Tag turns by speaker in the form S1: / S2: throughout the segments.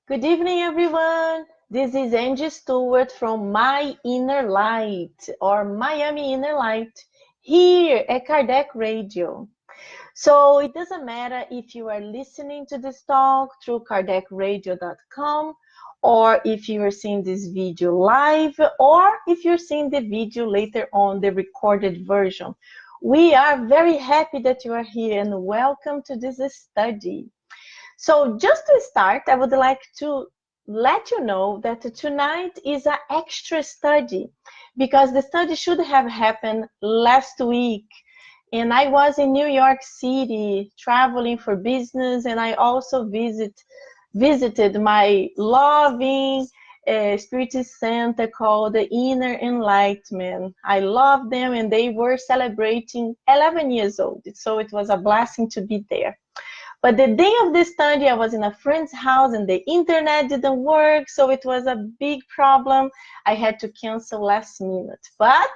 S1: Good evening, everyone. This is Angie Stewart from My Inner Light or Miami Inner Light here at Kardec Radio. So it doesn't matter if you are listening to this talk through kardecradio.com or if you are seeing this video live or if you're seeing the video later on, the recorded version. We are very happy that you are here and welcome to this study. So just to start, I would like to let you know that tonight is an extra study because the study should have happened last week. And I was in New York City traveling for business, and I also visited my loving spirit center called the Inner Enlightenment. I love them, and they were celebrating 11 years old. So it was a blessing to be there. But the day of the study, I was in a friend's house and the internet didn't work, so it was a big problem. I had to cancel last minute. But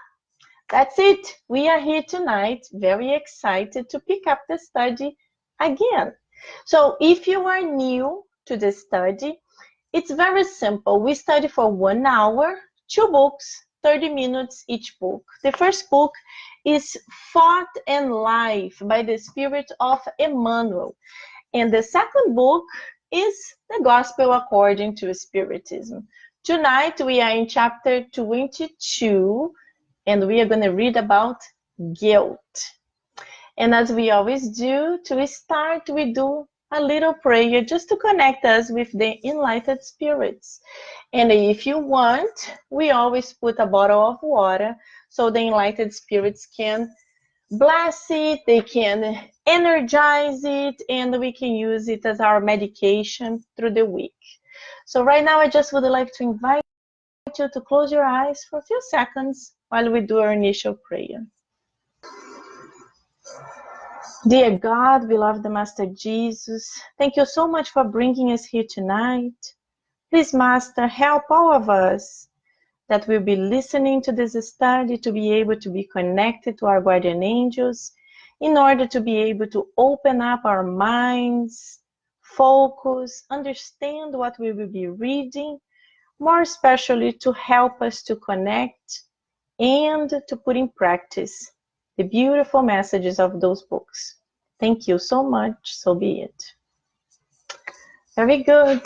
S1: that's it. We are here tonight, very excited to pick up the study again. So if you are new to the study, it's very simple. We study for 1 hour, 2 books, 30 minutes each book. The first book is Thought and Life by the Spirit of Emmanuel. And the second book is The Gospel According to Spiritism. Tonight we are in chapter 22 and we are going to read about guilt. And as we always do, to start, we do a little prayer just to connect us with the enlightened spirits. And if you want, we always put a bottle of water so the enlightened spirits can bless it, they can energize it, and we can use it as our medication through the week. So right now, I just would like to invite you to close your eyes for a few seconds while we do our initial prayer. Dear God, beloved Master Jesus, thank you so much for bringing us here tonight. Please, Master, help all of us that will be listening to this study to be able to be connected to our guardian angels in order to be able to open up our minds, focus, understand what we will be reading, more especially to help us to connect and to put in practice the beautiful messages of those books. Thank you so much. So be it. Very good.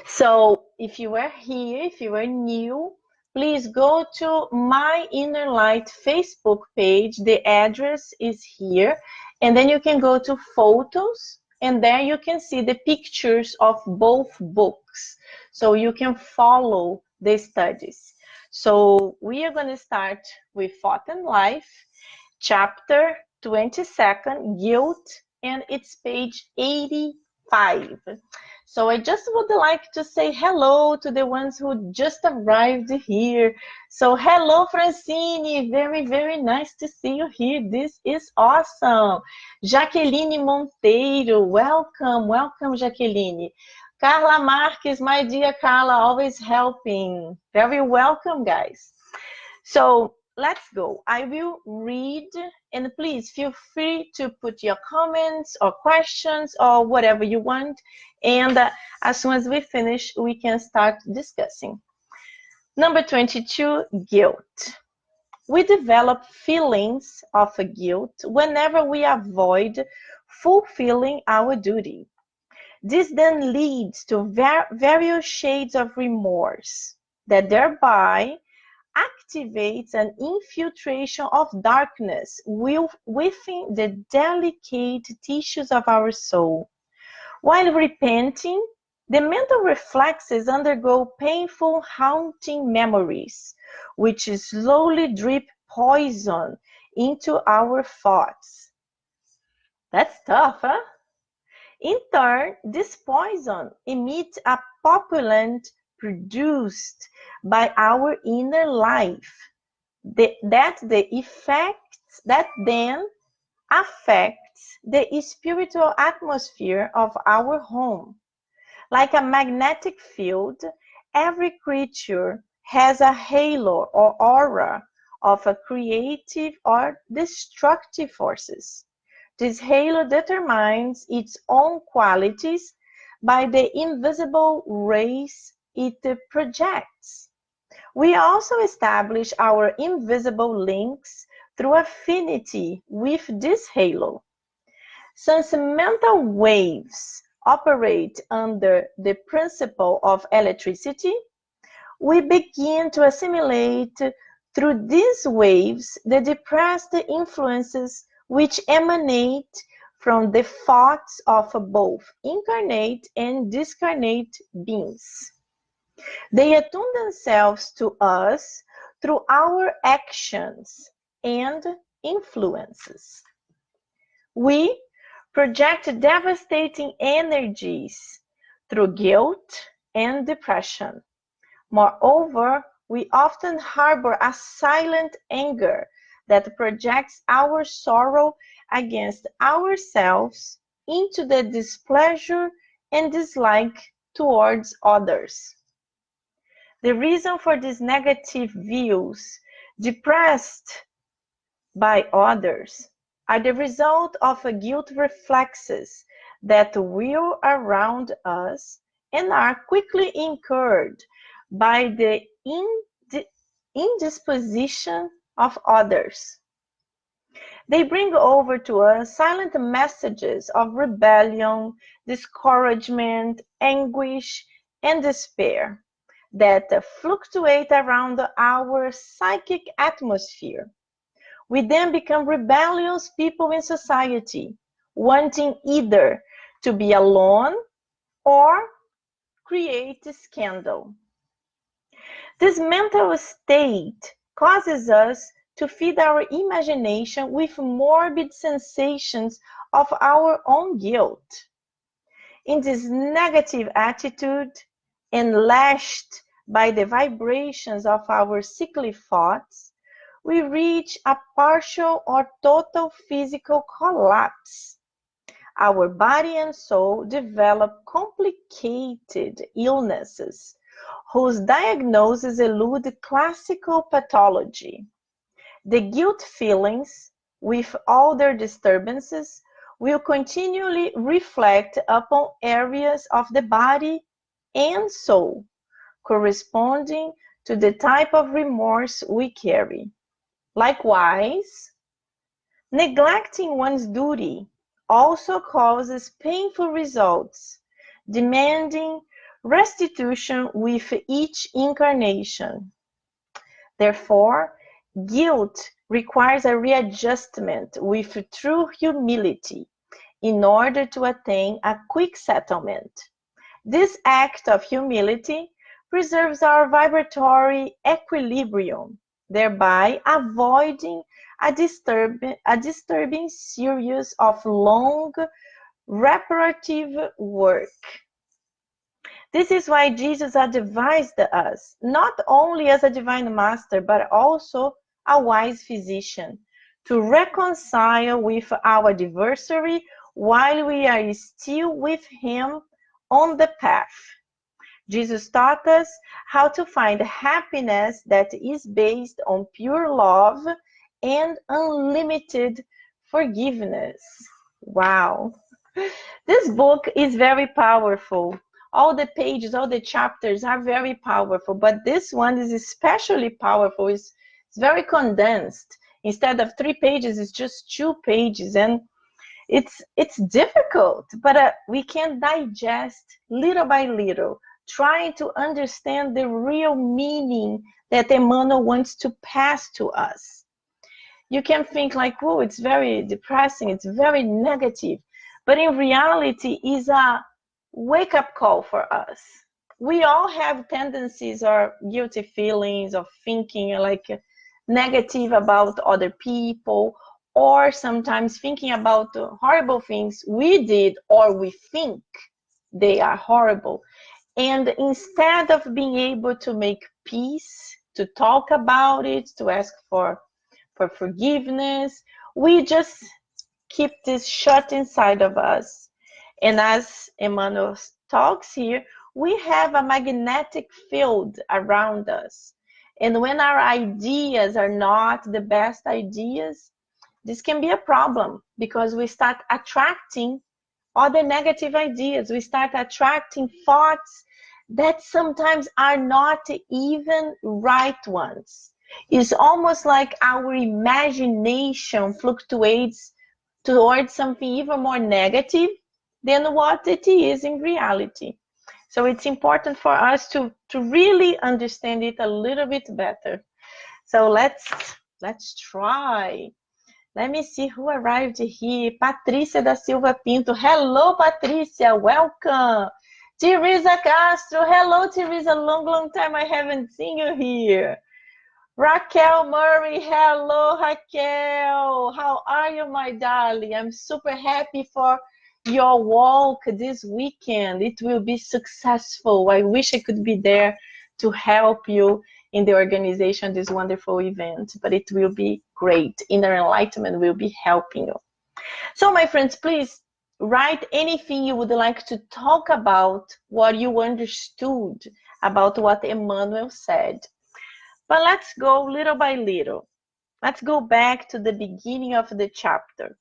S1: So if you are here, if you are new, please go to My Inner Light Facebook page. The address is here. And then you can go to photos. And there you can see the pictures of both books. So you can follow the studies. So we are going to start with Thought and Life, chapter 22nd, Guilt, and it's page 85. So I just would like to say hello to the ones who just arrived here. So hello, Francine. Very, very nice to see you here. This is awesome. Jaqueline Monteiro. Welcome, welcome, Jaqueline. Carla Marques, my dear Carla, always helping. Very welcome, guys. So let's go. I will read, and please feel free to put your comments or questions or whatever you want. And as soon as we finish, we can start discussing. Number 22, guilt. We develop feelings of guilt whenever we avoid fulfilling our duty. This then leads to various shades of remorse that thereby activates an infiltration of darkness within the delicate tissues of our soul. While repenting, the mental reflexes undergo painful, haunting memories, which slowly drip poison into our thoughts. That's tough, huh? In turn, this poison emits a populace produced by our inner life that then affects the spiritual atmosphere of our home. Like a magnetic field, every creature has a halo or aura of a creative or destructive forces. This halo determines its own qualities, by the invisible rays it projects. We also establish our invisible links through affinity with this halo. Since mental waves operate under the principle of electricity, we begin to assimilate through these waves the depressed influences which emanate from the thoughts of both incarnate and discarnate beings. They attune themselves to us through our actions and influences. We project devastating energies through guilt and depression. Moreover, we often harbor a silent anger that projects our sorrow against ourselves into the displeasure and dislike towards others. The reason for these negative views, depressed by others, are the result of guilt reflexes that wheel around us and are quickly incurred by the indisposition of others. They bring over to us silent messages of rebellion, discouragement, anguish, and despair that fluctuate around our psychic atmosphere. We then become rebellious people in society, wanting either to be alone or create scandal. This mental state causes us to feed our imagination with morbid sensations of our own guilt. In this negative attitude, and lashed by the vibrations of our sickly thoughts, we reach a partial or total physical collapse. Our body and soul develop complicated illnesses whose diagnosis elude classical pathology. The guilt feelings, with all their disturbances, will continually reflect upon areas of the body and soul corresponding to the type of remorse we carry. Likewise, neglecting one's duty also causes painful results, demanding restitution with each incarnation. Therefore, guilt requires a readjustment with true humility in order to attain a quick settlement. This act of humility preserves our vibratory equilibrium, thereby avoiding a disturbing series of long reparative work. This is why Jesus advised us, not only as a divine master, but also a wise physician, to reconcile with our adversary while we are still with him on the path. Jesus taught us how to find happiness that is based on pure love and unlimited forgiveness. Wow. This book is very powerful. All the pages, all the chapters are very powerful, but this one is especially powerful. It's very condensed. Instead of 3 pages, it's just 2 pages, and it's difficult, but we can digest little by little, trying to understand the real meaning that Emmanuel wants to pass to us. You can think like, oh, it's very depressing, it's very negative, but in reality, it's a wake-up call for us. We all have tendencies or guilty feelings of thinking like negative about other people, or sometimes thinking about horrible things we did or we think they are horrible. And instead of being able to make peace, to talk about it, to ask for forgiveness, we just keep this shut inside of us. And as Emmanuel talks here, we have a magnetic field around us. And when our ideas are not the best ideas, this can be a problem because we start attracting other negative ideas. We start attracting thoughts that sometimes are not even right ones. It's almost like our imagination fluctuates towards something even more negative than what it is in reality. So it's important for us to really understand it a little bit better. So let's try. Let me see who arrived here. Patrícia da Silva Pinto. Hello, Patrícia. Welcome. Teresa Castro. Hello, Teresa. Long time I haven't seen you here. Raquel Murray. Hello, Raquel. How are you, my darling? I'm super happy for your walk this weekend. It will be successful. I wish I could be there to help you in the organization of this wonderful event, but it will be great. Inner Enlightenment will be helping you. So my friends, please write anything you would like to talk about, what you understood about what Emmanuel said. But let's go little by little. Let's go back to the beginning of the chapter.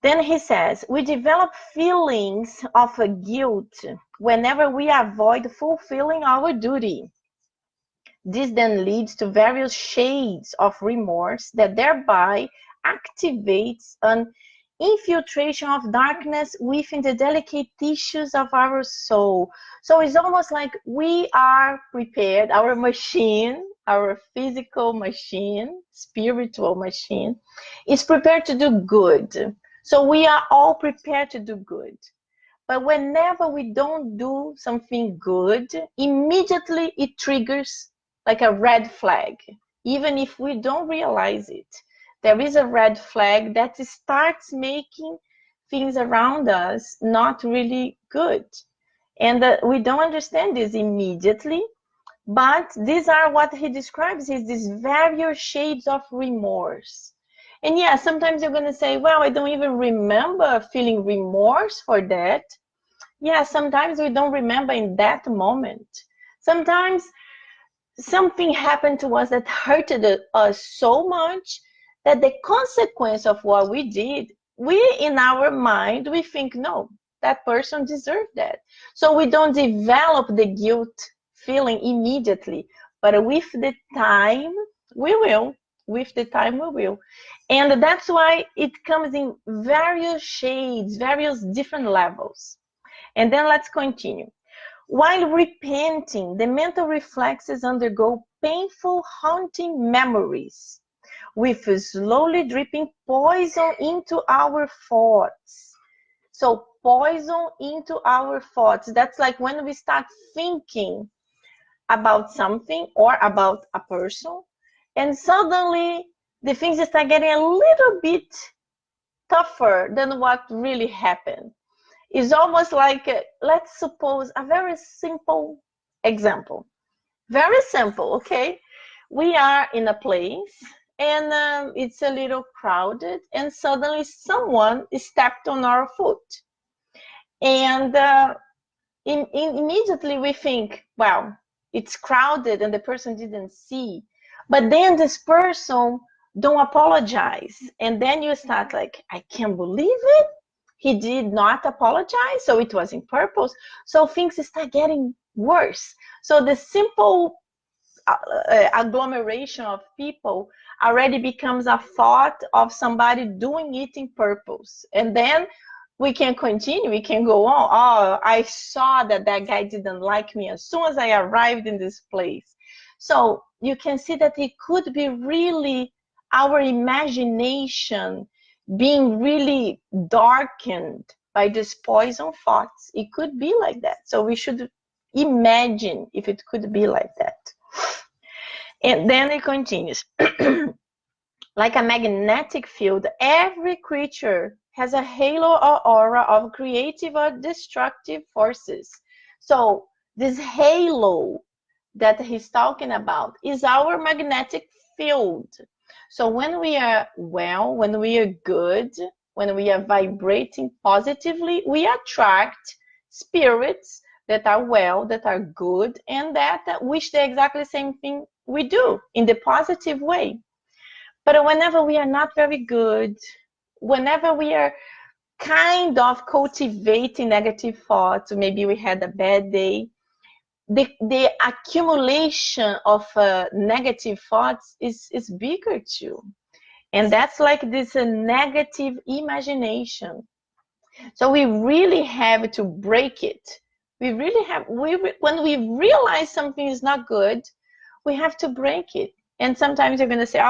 S1: Then he says, we develop feelings of guilt whenever we avoid fulfilling our duty. This then leads to various shades of remorse that thereby activates an infiltration of darkness within the delicate tissues of our soul. So it's almost like we are prepared, our machine, our physical machine, spiritual machine, is prepared to do good. So we are all prepared to do good. But whenever we don't do something good, immediately it triggers like a red flag, even if we don't realize it. There is a red flag that starts making things around us not really good. And we don't understand this immediately, but these are what he describes as these various shades of remorse. And yeah, sometimes you're going to say, well, I don't even remember feeling remorse for that. Yeah, sometimes we don't remember in that moment. Sometimes something happened to us that hurted us so much that the consequence of what we did, we in our mind, we think, no, that person deserved that. So we don't develop the guilt feeling immediately, but with the time, we will. With the time, we will. And that's why it comes in various shades, various different levels. And then let's continue. While repenting, the mental reflexes undergo painful, haunting memories with slowly dripping poison into our thoughts. So poison into our thoughts. That's like when we start thinking about something or about a person, and suddenly the things start getting a little bit tougher than what really happened. It's almost like, let's suppose a very simple example. Very simple, okay? We are in a place and it's a little crowded, and suddenly someone stepped on our foot. And immediately we think, well, it's crowded and the person didn't see. But then this person don't apologize. And then you start like, I can't believe it. He did not apologize, so it was in purpose. So things start getting worse. So the simple agglomeration of people already becomes a thought of somebody doing it in purpose. And then we can continue, we can go on. Oh, I saw that guy didn't like me as soon as I arrived in this place. So you can see that it could be really our imagination being really darkened by these poison thoughts. It could be like that. So we should imagine if it could be like that. And then it continues. Like a magnetic field, every creature has a halo or aura of creative or destructive forces. So this halo that he's talking about is our magnetic field. So when we are well, when we are good, when we are vibrating positively, we attract spirits that are well, that are good, and that wish the exactly same thing we do in the positive way. But whenever we are not very good, whenever we are kind of cultivating negative thoughts. Maybe we had a bad day. The accumulation of negative thoughts is bigger too. And that's like this negative imagination. So we really have to break it. We really have, when we realize something is not good, we have to break it. And sometimes you're going to say,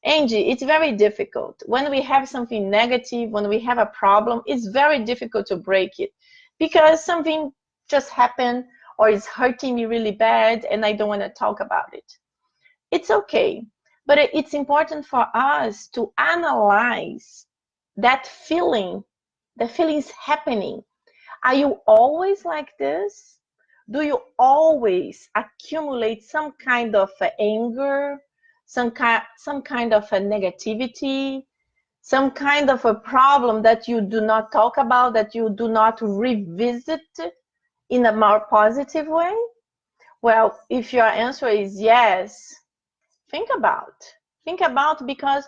S1: Angie, it's very difficult. When we have something negative, when we have a problem, it's very difficult to break it because something just happened or it's hurting me really bad and I don't want to talk about it. It's okay. But it's important for us to analyze that feeling, the feelings happening. Are you always like this? Do you always accumulate some kind of anger, some kind of a negativity, some kind of a problem that you do not talk about, that you do not revisit in a more positive way? Well, if your answer is yes, think about, because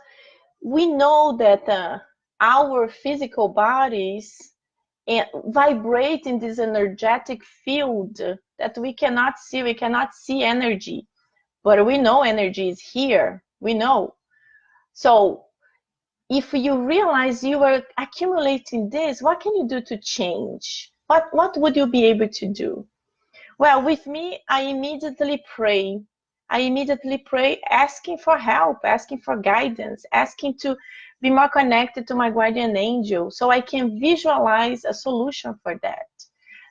S1: we know that our physical bodies vibrate in this energetic field that we cannot see. We cannot see energy, but we know energy is here. We know. So if you realize you are accumulating this, what can you do to change? What would you be able to do? Well, with me, I immediately pray. Asking for help, asking for guidance, asking to be more connected to my guardian angel so I can visualize a solution for that.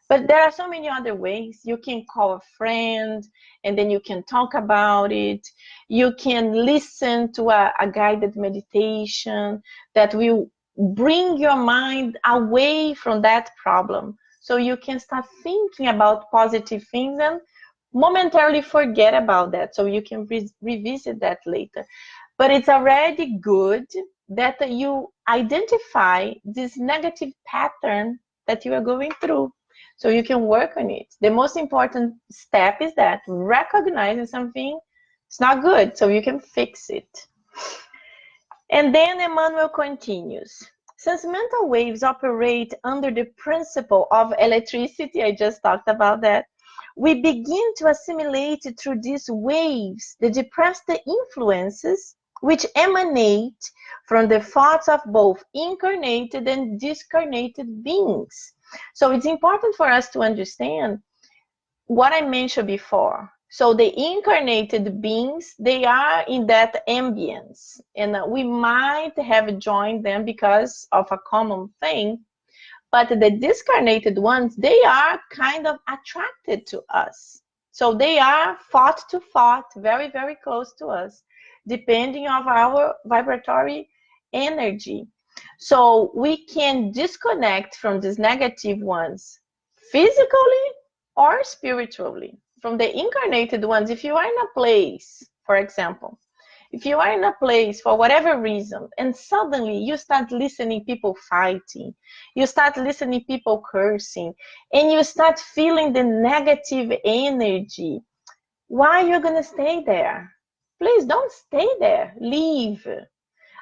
S1: But there are so many other ways. You can call a friend and then you can talk about it. You can listen to a guided meditation that will bring your mind away from that problem. So you can start thinking about positive things and momentarily forget about that. So you can revisit that later. But it's already good that you identify this negative pattern that you are going through. So you can work on it. The most important step is that recognizing something is not good, so you can fix it. And then Emmanuel continues. Since mental waves operate under the principle of electricity, I just talked about that, we begin to assimilate through these waves the depressed influences which emanate from the thoughts of both incarnated and discarnated beings. So it's important for us to understand what I mentioned before. So the incarnated beings, they are in that ambience, and we might have joined them because of a common thing, but the discarnated ones, they are kind of attracted to us. So they are thought to thought, very, very close to us, depending on our vibratory energy. So we can disconnect from these negative ones physically or spiritually. From the incarnated ones, if you are in a place, for example, if you are in a place for whatever reason and suddenly you start listening people fighting, you start listening people cursing, and you start feeling the negative energy, why are you going to stay there? Please don't stay there. Leave.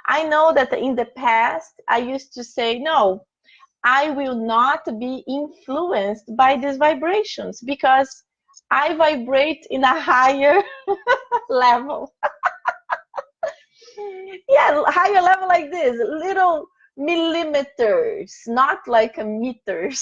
S1: I know that in the past I used to say, no, I will not be influenced by these vibrations because I vibrate in a higher level. Yeah, higher level like this, little millimeters, not like meters.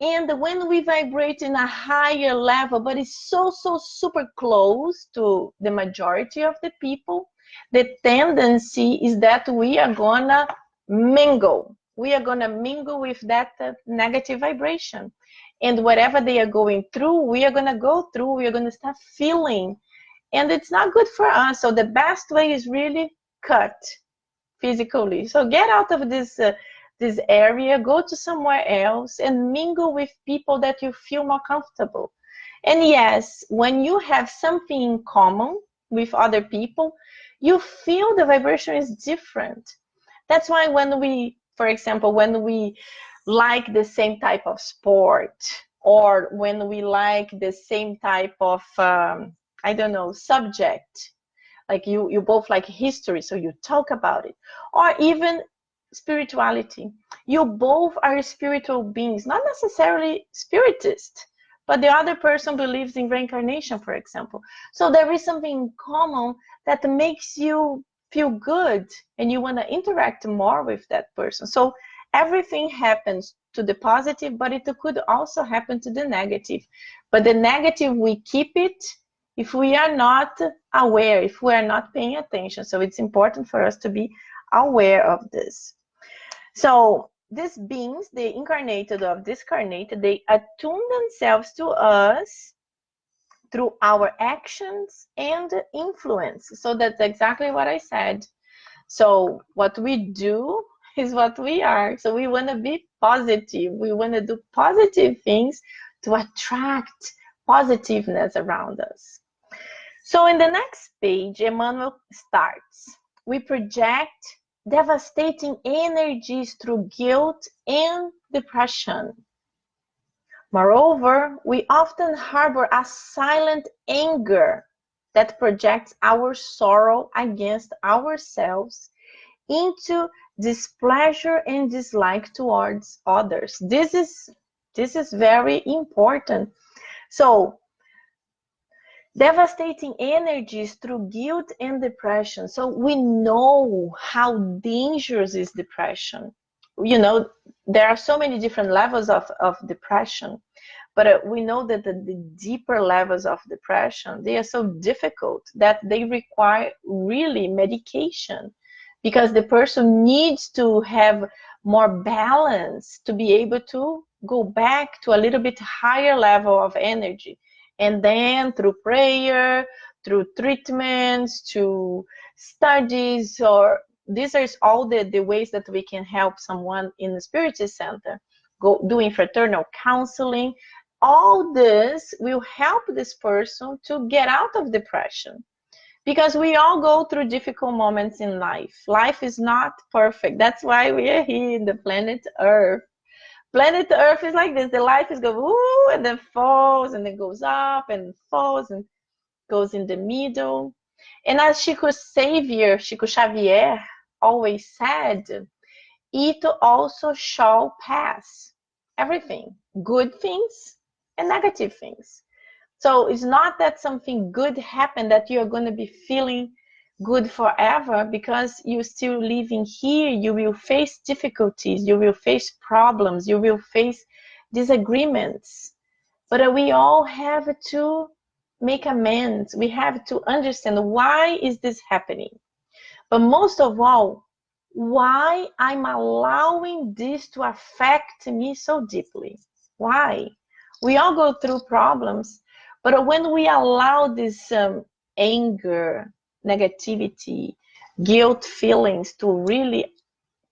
S1: And when we vibrate in a higher level, but it's so super close to the majority of the people, the tendency is that we are gonna mingle. We are gonna mingle with that negative vibration. And whatever they are going through, we are gonna go through, we are gonna start feeling. And it's not good for us. So the best way is really cut physically. So get out of this this area, go to somewhere else and mingle with people that you feel more comfortable. And yes, when you have something in common with other people, you feel the vibration is different. That's why when we, for example, when we like the same type of sport, or when we like the same type of I don't know, subject, like you both like history, so you talk about it, or even spirituality. You both are spiritual beings, not necessarily spiritist, but the other person believes in reincarnation, for example. So there is something in common that makes you feel good and you want to interact more with that person. So everything happens to the positive, but it could also happen to the negative. But the negative, we keep it if we are not aware, if we are not paying attention. So it's important for us to be aware of this. So these beings, the incarnated or discarnated, they attune themselves to us through our actions and influence. So that's exactly what I said. So what we do is what we are. So we want to be positive. We want to do positive things to attract positiveness around us. So in the next page, Emmanuel starts. We project devastating energies through guilt and depression. Moreover, we often harbor a silent anger that projects our sorrow against ourselves into displeasure and dislike towards others. This is very important. So devastating energies through guilt and depression. So we know how dangerous is depression. You know, there are so many different levels of depression, but we know that the deeper levels of depression, they are so difficult that they require really medication, because the person needs to have more balance to be able to go back to a little bit higher level of energy. And then through prayer, through treatments, to studies, or these are all the ways that we can help someone in the Spirit Center. Go doing fraternal counseling. All this will help this person to get out of depression. Because we all go through difficult moments in life. Life is not perfect. That's why we are here in the planet Earth. Planet Earth is like this. The life is going ooh, and then falls, and then goes up and falls and goes in the middle. And as Chico's savior, Chico Xavier, always said, it also shall pass. Everything, good things and negative things. So it's not that something good happened that you're going to be feeling good forever, because you're still living here. You will face difficulties, you will face problems, you will face disagreements. But we all have to make amends. We have to understand, why is this happening? But most of all, why I'm allowing this to affect me so deeply? Why? We all go through problems, but when we allow this anger, negativity, guilt feelings to really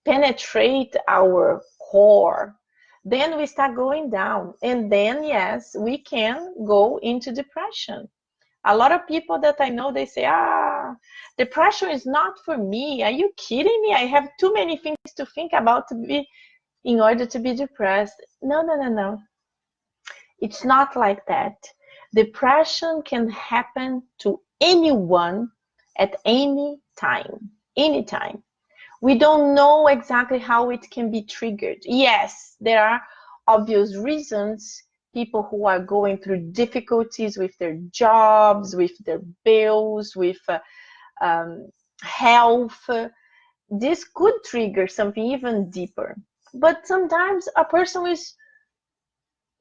S1: penetrate our core, then we start going down. And then, yes, we can go into depression. A lot of people that I know, they say, depression is not for me. Are you kidding me? I have too many things to think about in order to be depressed. No. It's not like that. Depression can happen to anyone at any time. Anytime. We don't know exactly how it can be triggered. Yes, there are obvious reasons. People who are going through difficulties with their jobs, with their bills, with health, this could trigger something even deeper. But sometimes a person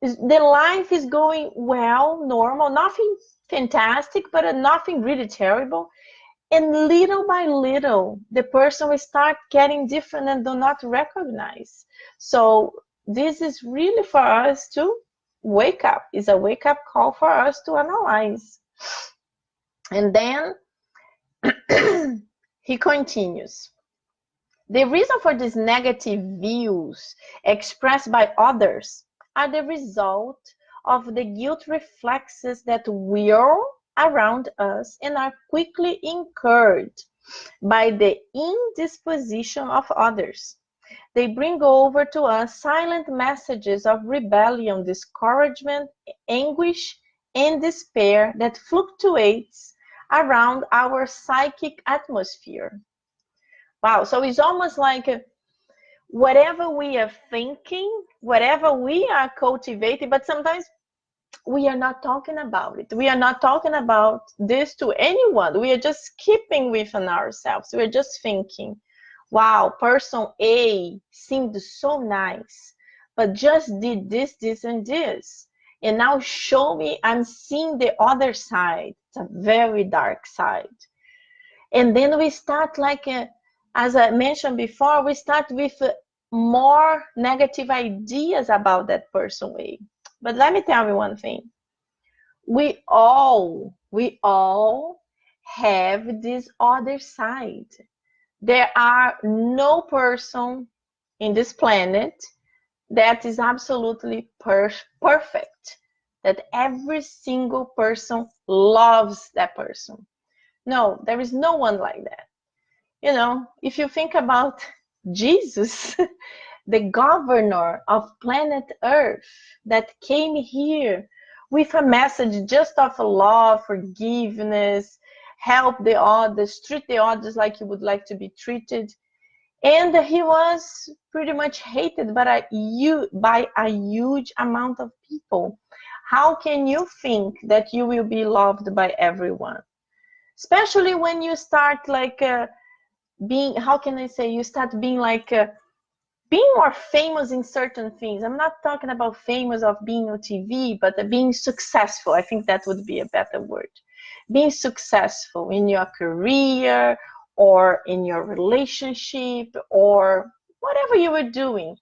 S1: their life is going well, normal, nothing fantastic, but nothing really terrible. And little by little, the person will start getting different and do not recognize. So this is really for us to wake up. It's a wake-up call for us to analyze. And then he continues. The reason for these negative views expressed by others are the result of the guilt reflexes that whirl around us and are quickly incurred by the indisposition of others. They bring over to us silent messages of rebellion, discouragement, anguish, and despair that fluctuates around our psychic atmosphere. Wow, so it's almost like whatever we are thinking, whatever we are cultivating, but sometimes we are not talking about it. We are not talking about this to anyone. We are just keeping within ourselves. We are just thinking, wow, person A seemed so nice, but just did this, this, and this. And now show me, I'm seeing the other side. It's a very dark side. And then we start like, as I mentioned before, we start with more negative ideas about that person A. But let me tell you one thing. We all have this other side. There are no person in this planet that is absolutely perfect, that every single person loves that person. No, there is no one like that. You know, if you think about Jesus, the governor of planet Earth that came here with a message just of love, forgiveness, help the others, treat the others like you would like to be treated. And he was pretty much hated by a huge amount of people. How can you think that you will be loved by everyone? Especially when you start like being, how can I say, you start being like being more famous in certain things. I'm not talking about famous of being on TV, but being successful. I think that would be a better word. Being successful in your career or in your relationship or whatever you were doing.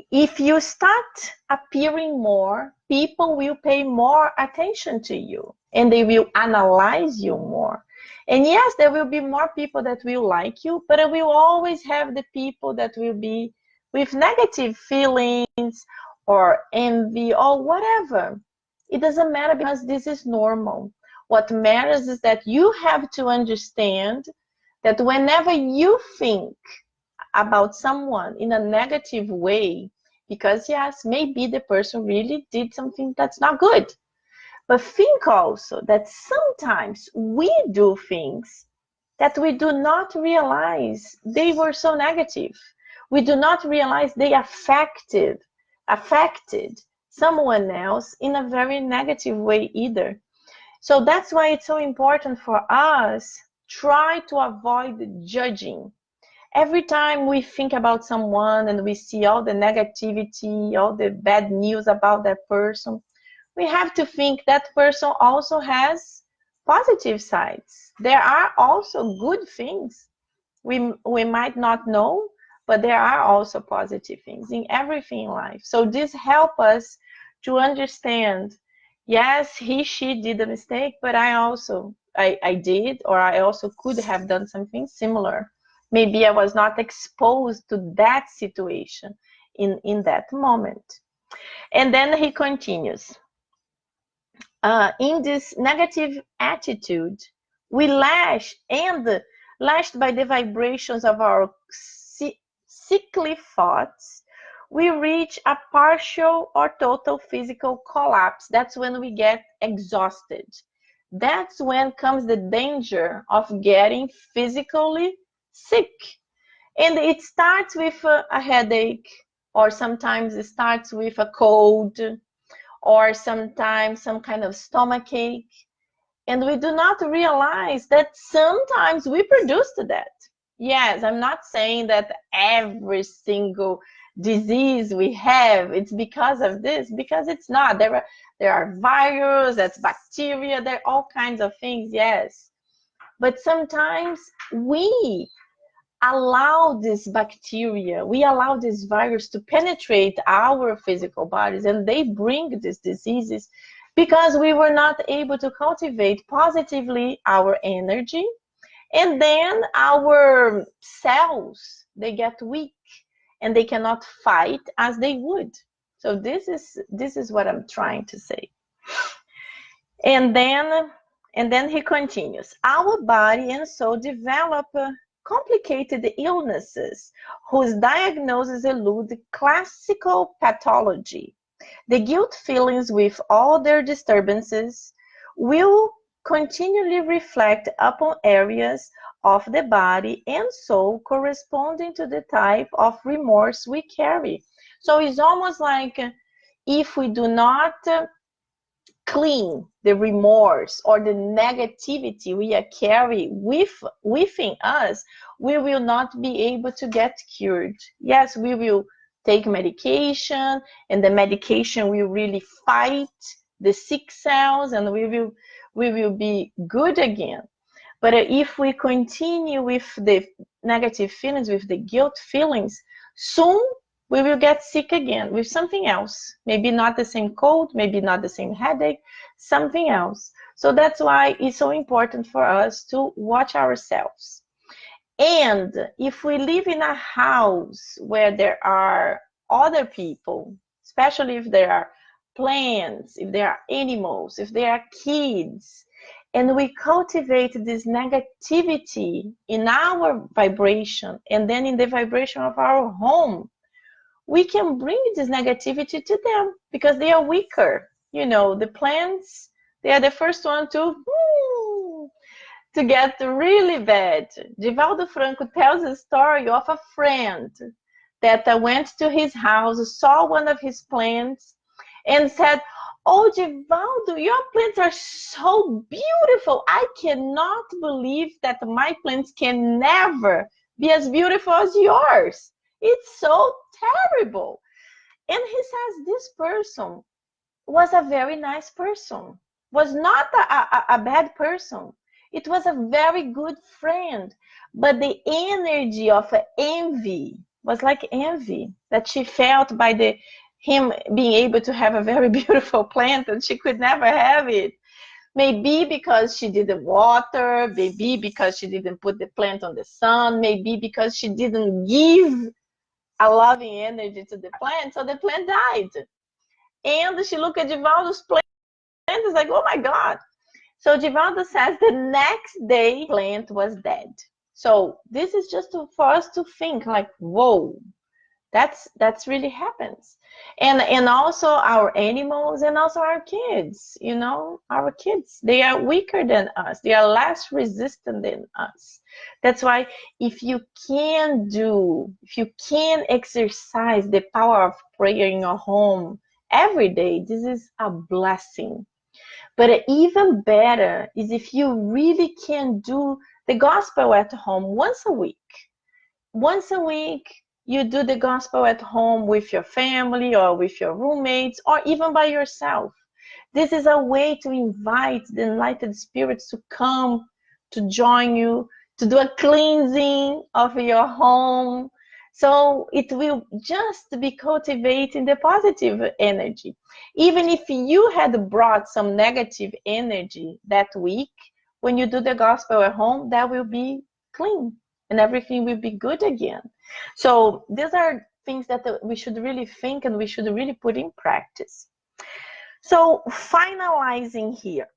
S1: If you start appearing more, people will pay more attention to you and they will analyze you more. And yes, there will be more people that will like you, but it will always have the people that will be with negative feelings or envy or whatever. It doesn't matter because this is normal. What matters is that you have to understand that whenever you think about someone in a negative way, because yes, maybe the person really did something that's not good. But think also that sometimes we do things that we do not realize they were so negative. We do not realize they affected someone else in a very negative way either. So that's why it's so important for us try to avoid judging. Every time we think about someone and we see all the negativity, all the bad news about that person, we have to think that person also has positive sides. There are also good things. We might not know, but there are also positive things in everything in life. So this helps us to understand, yes, she did a mistake, but I did, or I also could have done something similar. Maybe I was not exposed to that situation in that moment. And then he continues. In this negative attitude, we lashed by the vibrations of our sickly thoughts, we reach a partial or total physical collapse. That's when we get exhausted. That's when comes the danger of getting physically sick. And it starts with a headache, or sometimes it starts with a cold, or sometimes some kind of stomach ache. And we do not realize that sometimes we produce that. Yes, I'm not saying that every single disease we have, it's because of this, because it's not. There are viruses, that's bacteria, there are all kinds of things, yes. But sometimes we allow this bacteria, we allow this virus to penetrate our physical bodies, and they bring these diseases because we were not able to cultivate positively our energy, and then our cells, they get weak and they cannot fight as they would. So this is what I'm trying to say. And then he continues, our body and soul develop complicated illnesses whose diagnosis elude classical pathology. The guilt feelings with all their disturbances will continually reflect upon areas of the body and soul corresponding to the type of remorse we carry. So it's almost like if we do not clean the remorse or the negativity we are carrying within us, we will not be able to get cured. Yes, we will take medication, and the medication will really fight the sick cells, and we will be good again. But if we continue with the negative feelings, with the guilt feelings, soon we will get sick again with something else. Maybe not the same cold, maybe not the same headache, something else. So that's why it's so important for us to watch ourselves. And if we live in a house where there are other people, especially if there are plants, if there are animals, if there are kids, and we cultivate this negativity in our vibration and then in the vibration of our home, we can bring this negativity to them because they are weaker. The plants, they are the first one to get really bad. Divaldo Franco tells a story of a friend that went to his house, saw one of his plants, and said, "Oh, Divaldo, your plants are so beautiful. I cannot believe that my plants can never be as beautiful as yours. It's so terrible." And he says this person was a very nice person, was not a bad person. It was a very good friend. But the energy of envy was like envy that she felt by him being able to have a very beautiful plant and she could never have it. Maybe because she didn't water, maybe because she didn't put the plant on the sun, maybe because she didn't give a loving energy to the plant, so the plant died. And she looked at Divaldo's plant and is like, "Oh my God." So Divaldo says the next day, plant was dead. So this is just for us to think like, whoa, that's really happens. And also our animals and also our kids, our kids, they are weaker than us. They are less resistant than us. That's why if you can exercise the power of prayer in your home every day, this is a blessing. But even better is if you really can do the gospel at home once a week. Once a week, you do the gospel at home with your family or with your roommates or even by yourself. This is a way to invite the enlightened spirits to come, to join you, to do a cleansing of your home. So it will just be cultivating the positive energy. Even if you had brought some negative energy that week, when you do the gospel at home, that will be clean and everything will be good again. So these are things that we should really think and we should really put in practice. So finalizing here,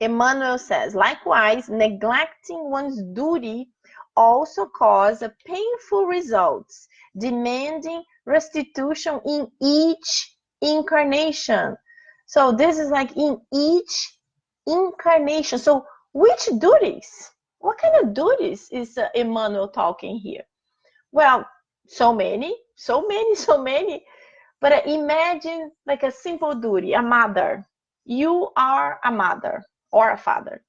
S1: Emmanuel says, likewise, neglecting one's duty also causes painful results, demanding restitution in each incarnation. So this is like in each incarnation. So which duties? What kind of duties is Emmanuel talking here? Well, so many. But imagine like a simple duty, a mother. You are a mother or a father.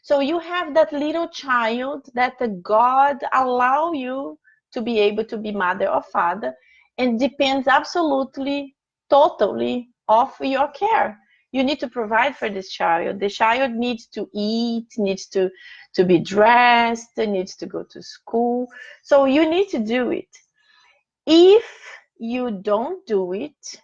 S1: So you have that little child that God allow you to be able to be mother or father, and depends absolutely, totally of your care. You need to provide for this child. The child needs to eat, needs to be dressed, needs to go to school. So you need to do it. If you don't do it,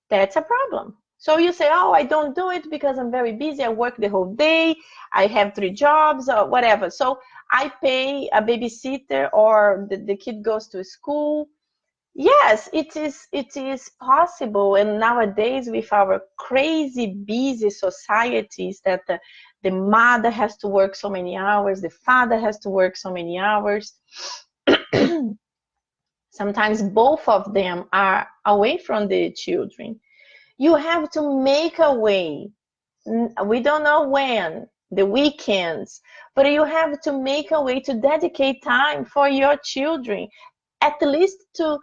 S1: that's a problem. So you say, "Oh, I don't do it because I'm very busy. I work the whole day. I have 3 jobs or whatever. So I pay a babysitter or the kid goes to school." Yes, it is possible. And nowadays with our crazy busy societies that the mother has to work so many hours, the father has to work so many hours. Sometimes both of them are away from the children. You have to make a way We don't know when, the weekends, but you have to make a way to dedicate time for your children, at least to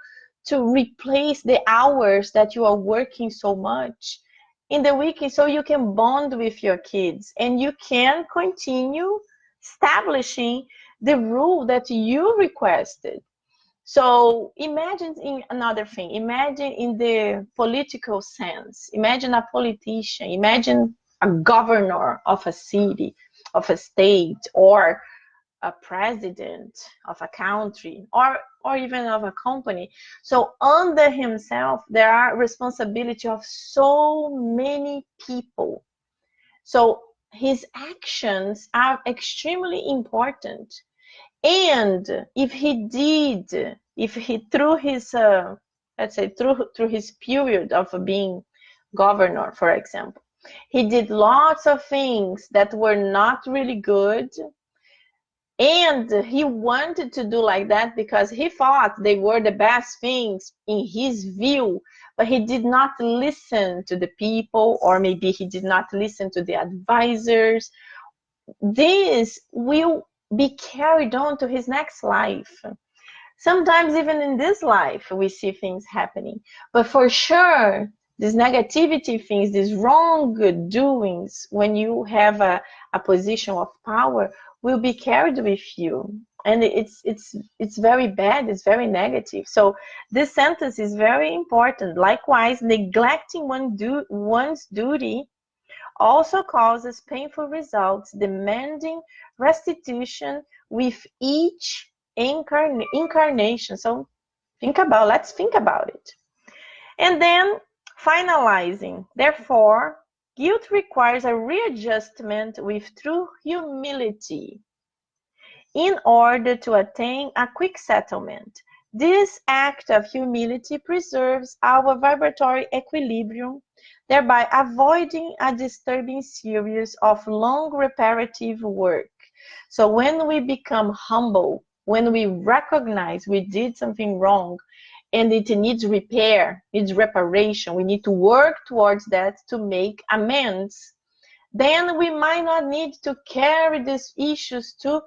S1: replace the hours that you are working so much in the weekend, so you can bond with your kids and you can continue establishing the rule that you requested. So imagine in another thing, imagine in the political sense, imagine a politician, imagine a governor of a city, of a state, or a president of a country, or even of a company. So under himself, there are responsibility of so many people. So his actions are extremely important. And if he through his let's say through his period of being governor, for example, he did lots of things that were not really good, and he wanted to do like that because he thought they were the best things in his view, but he did not listen to the people, or maybe he did not listen to the advisors. This will be carried on to his next life. Sometimes even in this life we see things happening, but for sure these negativity things, these wrong doings, when you have a position of power, will be carried with you, and it's very bad, it's very negative. So this sentence is very important. Likewise, neglecting one's duty also causes painful results, demanding restitution with each incarnation. So let's think about it. And then finalizing, therefore, guilt requires a readjustment with true humility in order to attain a quick settlement. This act of humility preserves our vibratory equilibrium, thereby avoiding a disturbing series of long reparative work. So when we become humble, when we recognize we did something wrong and it needs repair, needs reparation, we need to work towards that to make amends, then we might not need to carry these issues to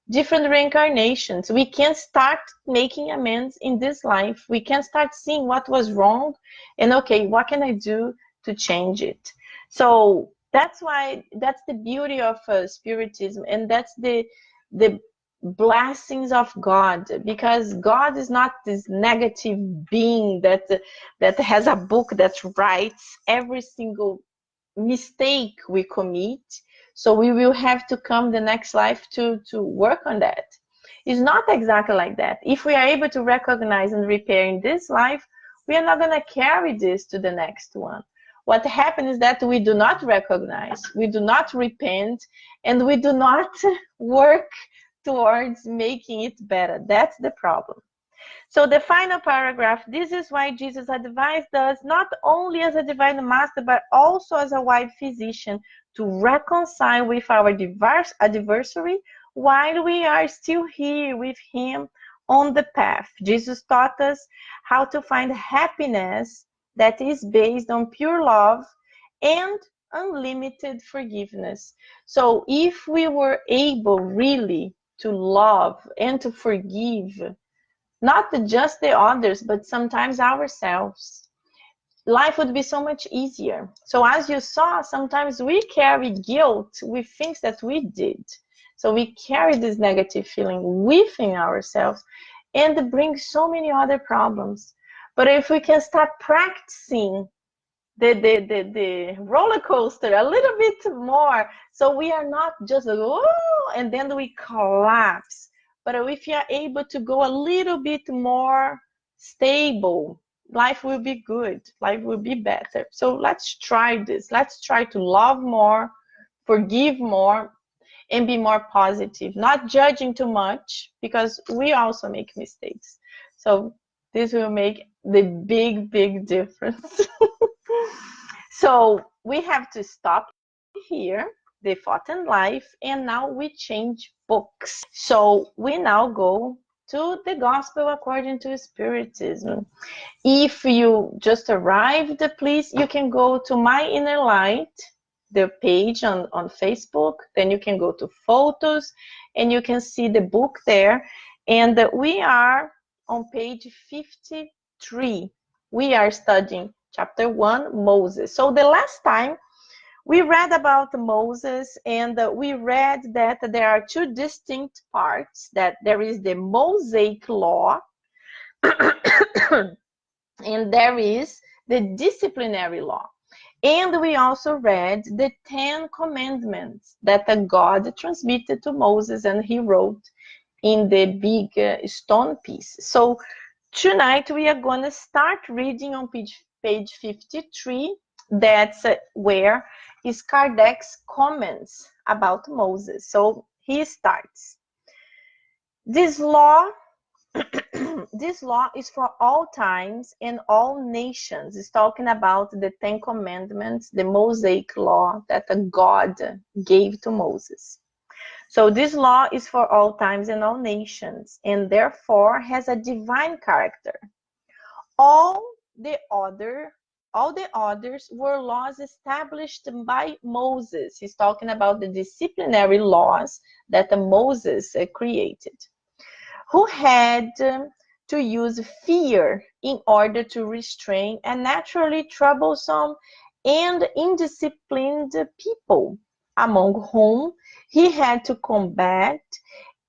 S1: different reincarnations. We can start making amends in this life. We can start seeing what was wrong and, okay, what can I do to change it? So that's the beauty of spiritism, and that's the blessings of God, because God is not this negative being that has a book that writes every single mistake we commit. So we will have to come the next life to work on that. It's not exactly like that. If we are able to recognize and repair in this life, we are not going to carry this to the next one. What happens is that we do not recognize, we do not repent, and we do not work towards making it better. That's the problem. So the final paragraph, this is why Jesus advised us, not only as a divine master, but also as a wise physician, to reconcile with our adversary while we are still here with him on the path. Jesus taught us how to find happiness that is based on pure love and unlimited forgiveness. So if we were able really to love and to forgive, not just the others, but sometimes ourselves, life would be so much easier. So as you saw, sometimes we carry guilt with things that we did. So we carry this negative feeling within ourselves, and it brings so many other problems. But if we can start practicing the roller coaster a little bit more, so we are not just like, oh, and then we collapse. But if you are able to go a little bit more stable, life will be good, life will be better. So let's try this. Let's try to love more, forgive more, and be more positive, not judging too much, because we also make mistakes. So this will make the big difference. So we have to stop here, the Thought and Life, and now we change books. So we now go to the Gospel according to Spiritism. If you just arrived, please, you can go to My Inner Light, the page on Facebook. Then you can go to photos and you can see the book there. And we are on page 53. We are studying chapter 1, Moses. So the last time we read about Moses, and we read that there are two distinct parts, that there is the Mosaic law and there is the disciplinary law. And we also read the 10 commandments that God transmitted to Moses and he wrote in the big stone piece. So tonight we are going to start reading on page 53. That's where is Kardec's comments about Moses. So he starts. This law is for all times and all nations. It's talking about the 10 commandments, the Mosaic law that God gave to Moses. So this law is for all times and all nations, and therefore has a divine character. All the others were laws established by Moses. He's talking about the disciplinary laws that Moses created, who had to use fear in order to restrain a naturally troublesome and indisciplined people, among whom he had to combat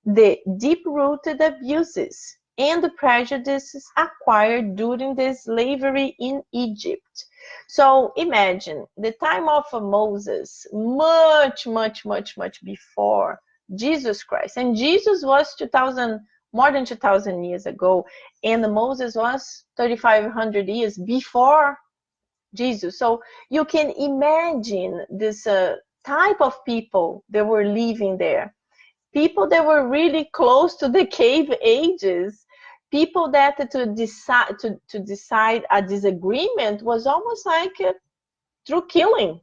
S1: the deep-rooted abuses and prejudices acquired during the slavery in Egypt. So imagine the time of Moses, much before Jesus Christ. And Jesus was more than 2,000 years ago, and Moses was 3,500 years before Jesus. So you can imagine this type of people that were living there. People that were really close to the cave ages, people that to decide a disagreement was almost like through killing.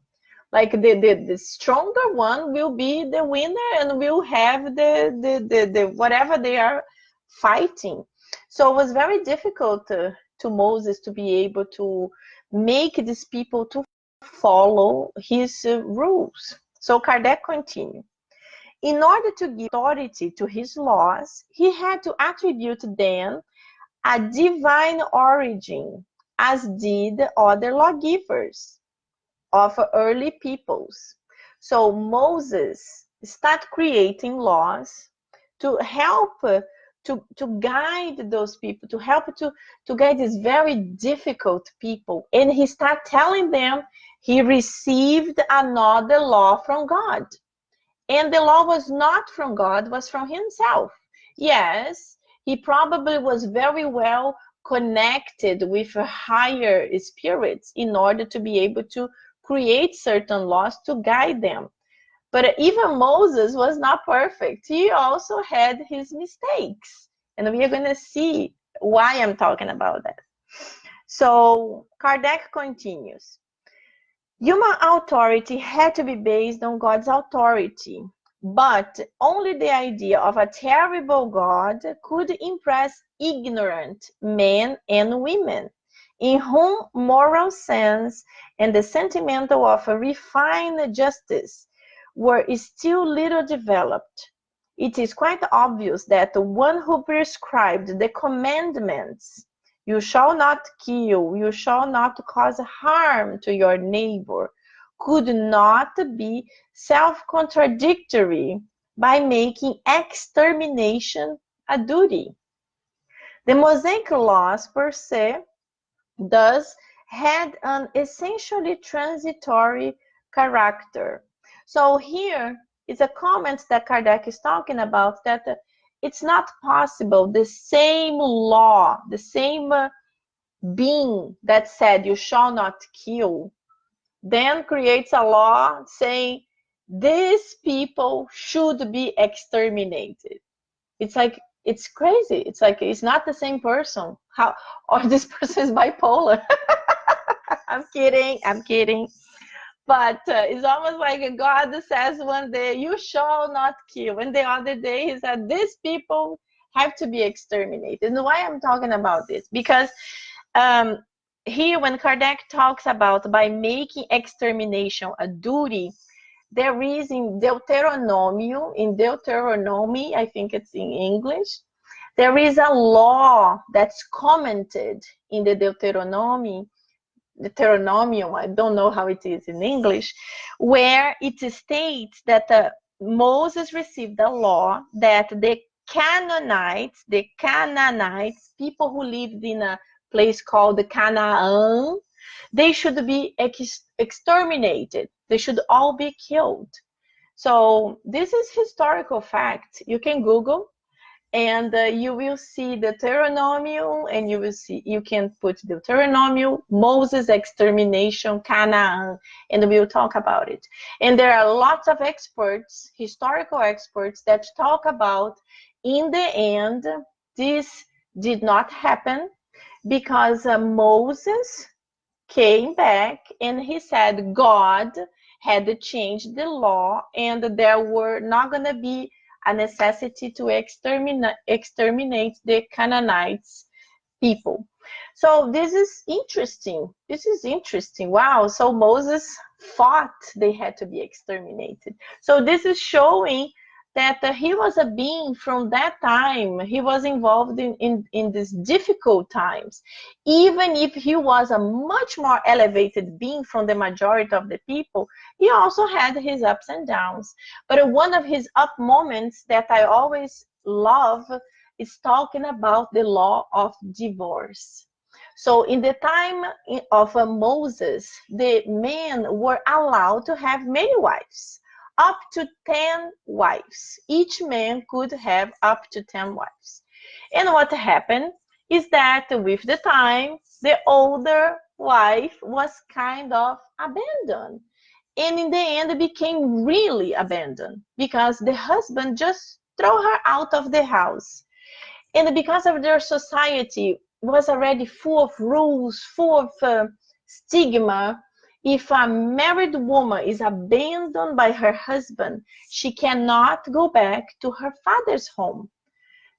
S1: Like the stronger one will be the winner and will have the whatever they are fighting. So it was very difficult to Moses to be able to make these people to follow his rules. So Kardec continued. In order to give authority to his laws, he had to attribute them a divine origin, as did other lawgivers of early peoples. So Moses started creating laws to help to guide those people, to help to guide these very difficult people. And he started telling them he received another law from God. And the law was not from God, was from himself. Yes, he probably was very well connected with higher spirits in order to be able to create certain laws to guide them. But even Moses was not perfect. He also had his mistakes. And we are going to see why I'm talking about that. So Kardec continues. Human authority had to be based on God's authority, but only the idea of a terrible God could impress ignorant men and women, in whom moral sense and the sentiment of a refined justice were still little developed. It is quite obvious that the one who prescribed the commandments, you shall not kill, you shall not cause harm to your neighbor, could not be self-contradictory by making extermination a duty. The Mosaic laws per se thus had an essentially transitory character. So here is a comment that Kardec is talking about, that it's not possible the same law, the same being that said you shall not kill, then creates a law saying these people should be exterminated. It's like, it's crazy. It's like, it's not the same person. How, or this person is bipolar. I'm kidding. But it's almost like God says one day, you shall not kill. And the other day he said, these people have to be exterminated. And why I'm talking about this? Because here when Kardec talks about by making extermination a duty, there is in Deuteronomy, I think it's in English, there is a law that's commented in the Deuteronomium, I don't know how it is in English, where it states that Moses received a law that the Canaanites, people who lived in a place called Canaan, they should be exterminated. They should all be killed. So this is historical fact. You can Google and you will see the Deuteronomium, and you can put Deuteronomium, Moses extermination, Canaan, and we'll talk about it. And there are lots of experts, historical experts, that talk about in the end this did not happen because Moses came back and he said God had changed the law and there were not going to be a necessity to exterminate the Canaanites people. So this is interesting. Wow. So Moses thought they had to be exterminated. So this is showing that he was a being from that time. He was involved in these difficult times. Even if he was a much more elevated being from the majority of the people, he also had his ups and downs. But one of his up moments that I always love is talking about the law of divorce. So in the time of Moses, the men were allowed to have many wives, up to 10 wives. Each man could have up to 10 wives. And what happened is that with the time, the older wife was kind of abandoned. And in the end, it became really abandoned because the husband just threw her out of the house. And because of their society was already full of rules, full of stigma, if a married woman is abandoned by her husband, she cannot go back to her father's home.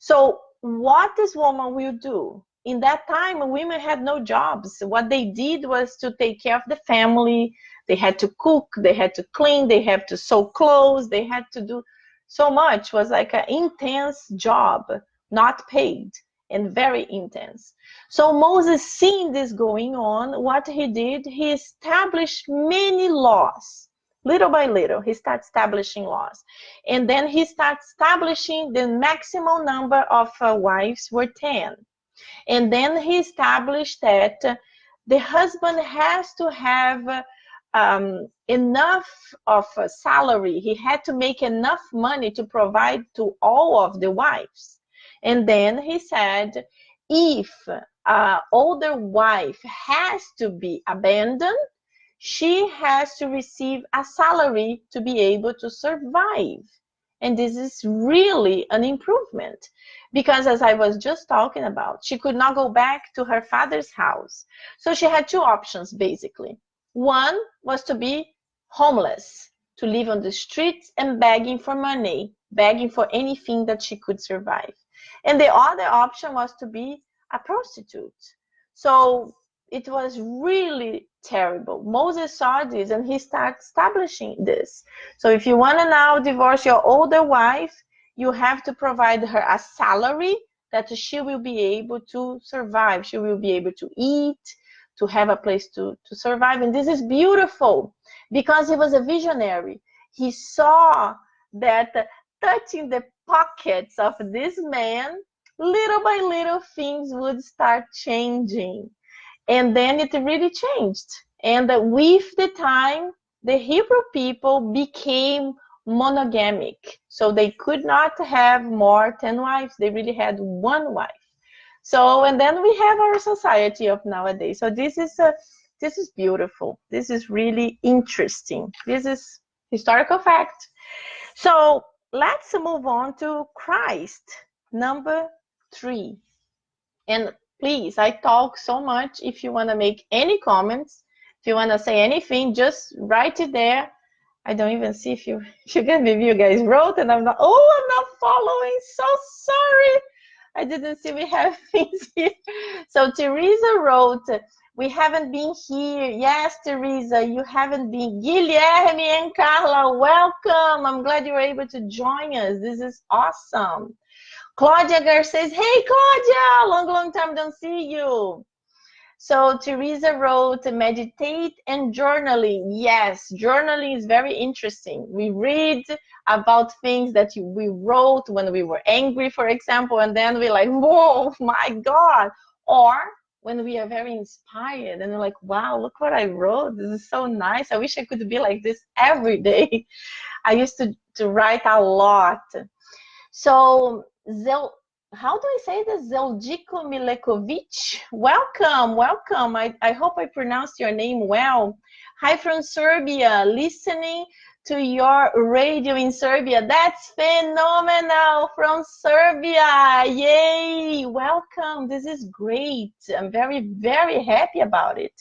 S1: So what this woman will do? In that time, women had no jobs. What they did was to take care of the family. They had to cook, they had to clean, they had to sew clothes, they had to do so much. It was like an intense job, not paid, and very intense. So Moses, seeing this going on, what he did, he established many laws. Little by little, he started establishing laws. And then he started establishing the maximum number of wives were 10. And then he established that the husband has to have enough of a salary. He had to make enough money to provide to all of the wives. And then he said, if an older wife has to be abandoned, she has to receive a salary to be able to survive. And this is really an improvement because, as I was just talking about, she could not go back to her father's house. So she had two options, basically. One was to be homeless, to live on the streets and begging for money, begging for anything that she could survive. And the other option was to be a prostitute. So it was really terrible. Moses saw this and he started establishing this. So if you want to now divorce your older wife, you have to provide her a salary that she will be able to survive. She will be able to eat, to have a place to survive. And this is beautiful because he was a visionary. He saw that touching the pockets of this man, little by little things would start changing. And then it really changed. And with the time, the Hebrew people became monogamic. So they could not have more than 10 wives. They really had one wife. So, and then we have our society of nowadays. So this is beautiful. This is really interesting. This is historical fact. So let's move on to Christ, number 3. And please, I talk so much. If you want to make any comments, if you want to say anything, just write it there. I don't even see if you can maybe you guys wrote and I'm not following. So sorry. I didn't see we have things here. So Teresa wrote, We haven't been here. Yes, Teresa, you haven't been. Guilherme and Carla, welcome. I'm glad you were able to join us. This is awesome. Claudia Garces, hey, Claudia, long time don't see you. So Teresa wrote, meditate and journaling. Yes, journaling is very interesting. We read about things that we wrote when we were angry, for example, and then we're like, whoa, my God. Or when we are very inspired and we're like, wow, look what I wrote. This is so nice. I wish I could be like this every day. I used to write a lot. So how do I say this? Zeljiko Milekovic, welcome. I hope I pronounced your name well. Hi from Serbia, listening to your radio in Serbia. That's phenomenal, from Serbia. Yay, welcome. This is great. I'm very happy about it.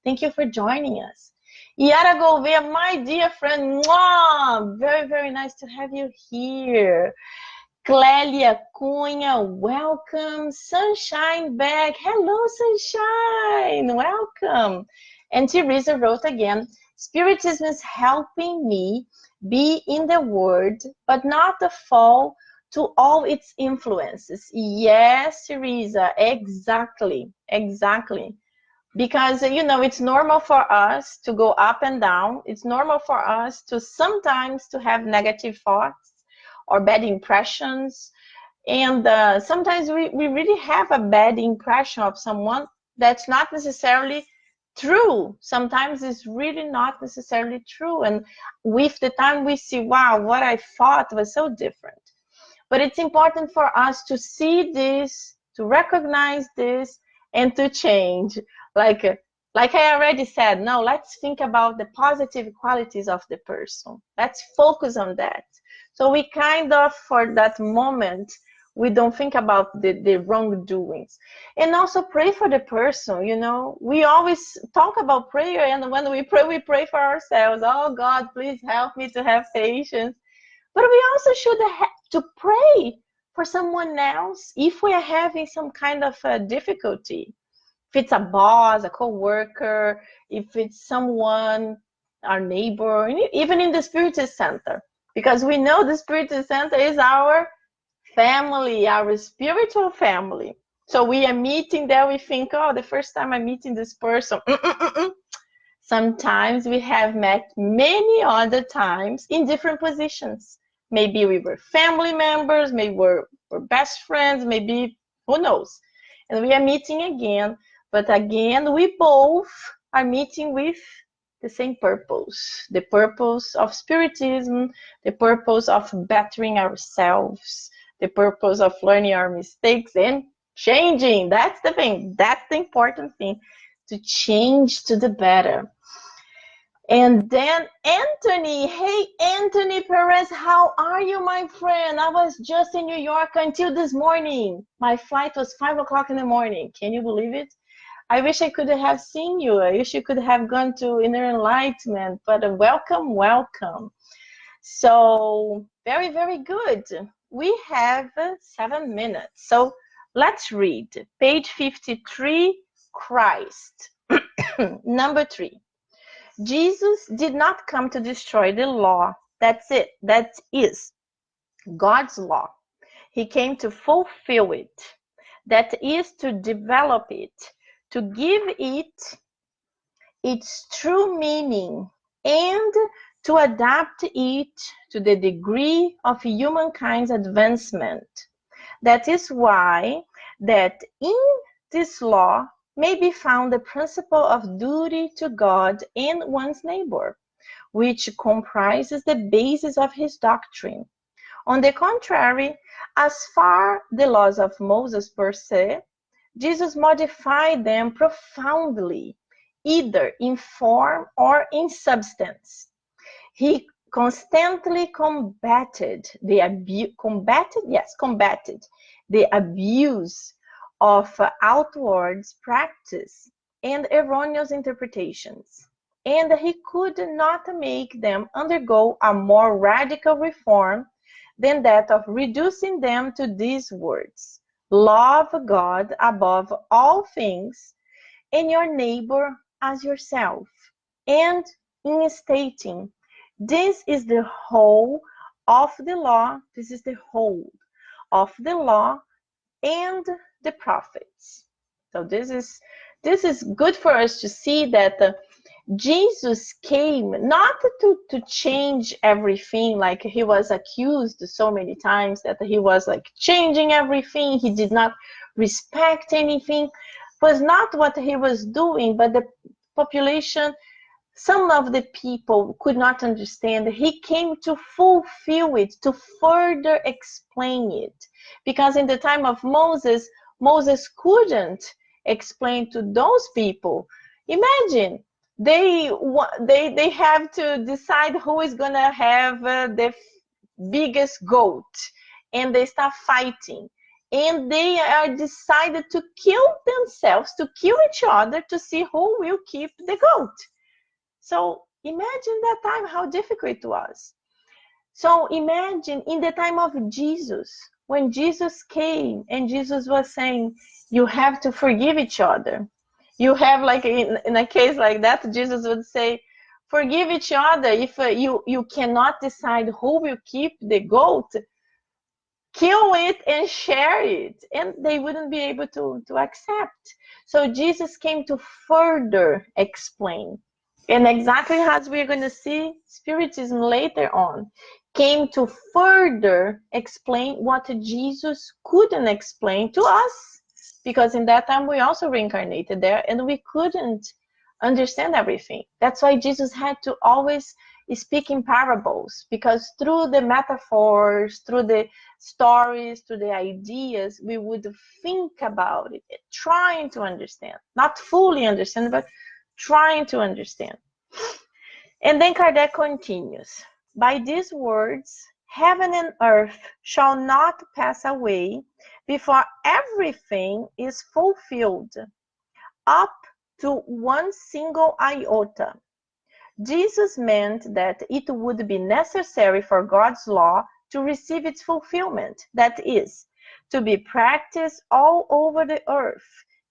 S1: Thank you for joining us. Yara Gouveia, my dear friend, mwah! Very nice to have you here. Clélia Cunha, welcome. Sunshine back. Hello, Sunshine. Welcome. And Teresa wrote again, Spiritism is helping me be in the Word, but not to fall to all its influences. Yes, Teresa, exactly. Because, it's normal for us to go up and down. It's normal for us to sometimes to have negative thoughts or bad impressions, and sometimes we really have a bad impression of someone that's not necessarily true. Sometimes it's really not necessarily true, and with the time we see, wow, what I thought was so different. But it's important for us to see this, to recognize this, and to change. Like I already said, no, let's think about the positive qualities of the person. Let's focus on that. So we kind of, for that moment, we don't think about the wrongdoings. And also pray for the person, We always talk about prayer, and when we pray for ourselves. Oh, God, please help me to have patience. But we also should have to pray for someone else if we are having some kind of difficulty. If it's a boss, a co-worker, if it's someone, our neighbor, even in the Spirit Center. Because we know the Spirit Center is our family, our spiritual family. So we are meeting there, we think, oh, the first time I'm meeting this person. Sometimes we have met many other times in different positions. Maybe we were family members, maybe we're best friends, maybe, who knows? And we are meeting again. But again, we both are meeting with the same purpose, the purpose of Spiritism, the purpose of bettering ourselves, the purpose of learning our mistakes and changing. That's the thing. That's the important thing, to change to the better. And then Anthony, hey, Anthony Perez, how are you, my friend? I was just in New York until this morning. My flight was 5 o'clock in the morning. Can you believe it? I wish I could have seen you. I wish you could have gone to Inner Enlightenment, but welcome. So very good. We have 7 minutes. So let's read page 53, Christ. Number 3. Jesus did not come to destroy the law. That's it. That is God's law. He came to fulfill it. That is to develop it, to give it its true meaning, and to adapt it to the degree of humankind's advancement. That is why that in this law may be found the principle of duty to God and one's neighbor, which comprises the basis of his doctrine. On the contrary, as far the laws of Moses per se, Jesus modified them profoundly, either in form or in substance. He constantly combated the abuse of outward practice and erroneous interpretations, and he could not make them undergo a more radical reform than that of reducing them to these words: love God above all things and your neighbor as yourself. And in stating, this is the whole of the law, this is the whole of the law and the prophets. So this is good for us to see that Jesus came not to change everything, like he was accused so many times that he was like changing everything, he did not respect anything. Was not what he was doing, but the population, some of the people could not understand. He came to fulfill it, to further explain it. Because in the time of Moses, Moses couldn't explain to those people. Imagine, they have to decide who is going to have the biggest goat, and they start fighting. And they are decided to kill themselves, to kill each other, to see who will keep the goat. So imagine that time, how difficult it was. So imagine in the time of Jesus, when Jesus came and Jesus was saying, you have to forgive each other. You have, like in a case like that, Jesus would say, forgive each other. If you cannot decide who will keep the goat, kill it and share it. And they wouldn't be able to accept. So Jesus came to further explain. And exactly as we're going to see, Spiritism later on came to further explain what Jesus couldn't explain to us, because in that time we also reincarnated there and we couldn't understand everything. That's why Jesus had to always speak in parables, because through the metaphors, through the stories, through the ideas, we would think about it, trying to understand, not fully understand, but trying to understand. And then Kardec continues, by these words, heaven and earth shall not pass away before everything is fulfilled, up to one single iota. Jesus meant that it would be necessary for God's law to receive its fulfillment, that is, to be practiced all over the earth,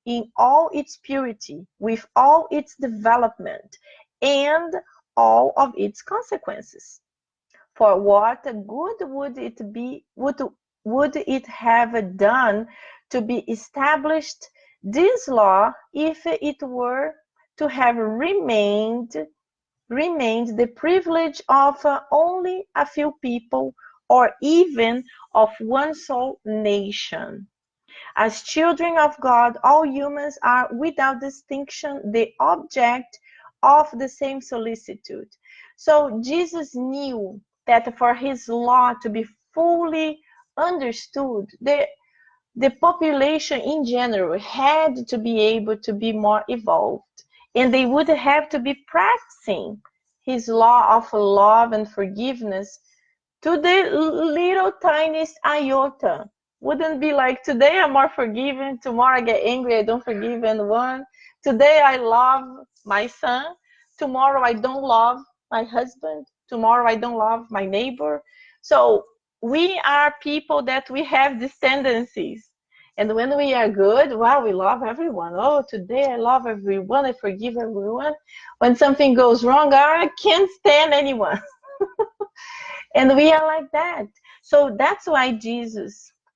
S1: in all its purity, with all its development, and all of its consequences. For what good would it have done to be established this law if it were to have remained the privilege of only a few people, or even of one sole nation? As children of God, all humans are without distinction the object of the same solicitude. So Jesus knew that for his law to be fully understood, the population in general had to be able to be more evolved, and they would have to be practicing his law of love and forgiveness to the little tiniest iota. Wouldn't be like, today I'm more forgiving, tomorrow I get angry, I don't forgive anyone. Today I love my son, tomorrow I don't love my husband, tomorrow I don't love my neighbor. So we are people that we have these tendencies. And when we are good, wow, we love everyone. Oh, today I love everyone, I forgive everyone. When something goes wrong, I can't stand anyone. And we are like that. So that's why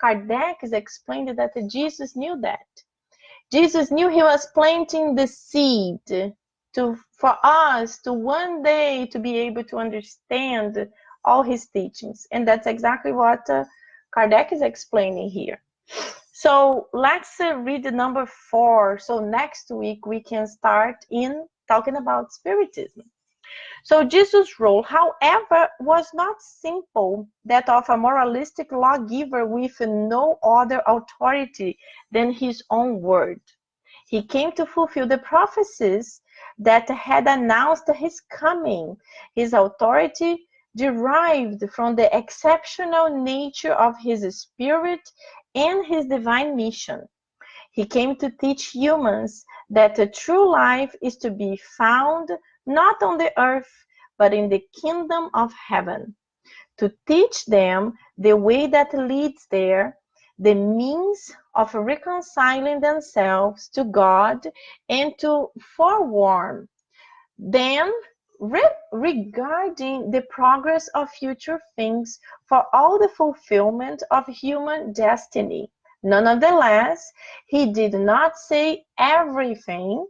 S1: Kardec has explained that Jesus knew that. Jesus knew he was planting the seed for us to one day to be able to understand all his teachings. And that's exactly what Kardec is explaining here. So let's read number 4. So next week we can start in talking about Spiritism. So Jesus' role, however, was not simple, that of a moralistic lawgiver with no other authority than his own word. He came to fulfill the prophecies that had announced his coming. His authority derived from the exceptional nature of his spirit and his divine mission. He came to teach humans that the true life is to be found not on the earth, but in the kingdom of heaven. To teach them the way that leads there, the means of reconciling themselves to God and to forewarn them regarding the progress of future things for all the fulfillment of human destiny. Nonetheless, he did not say everything,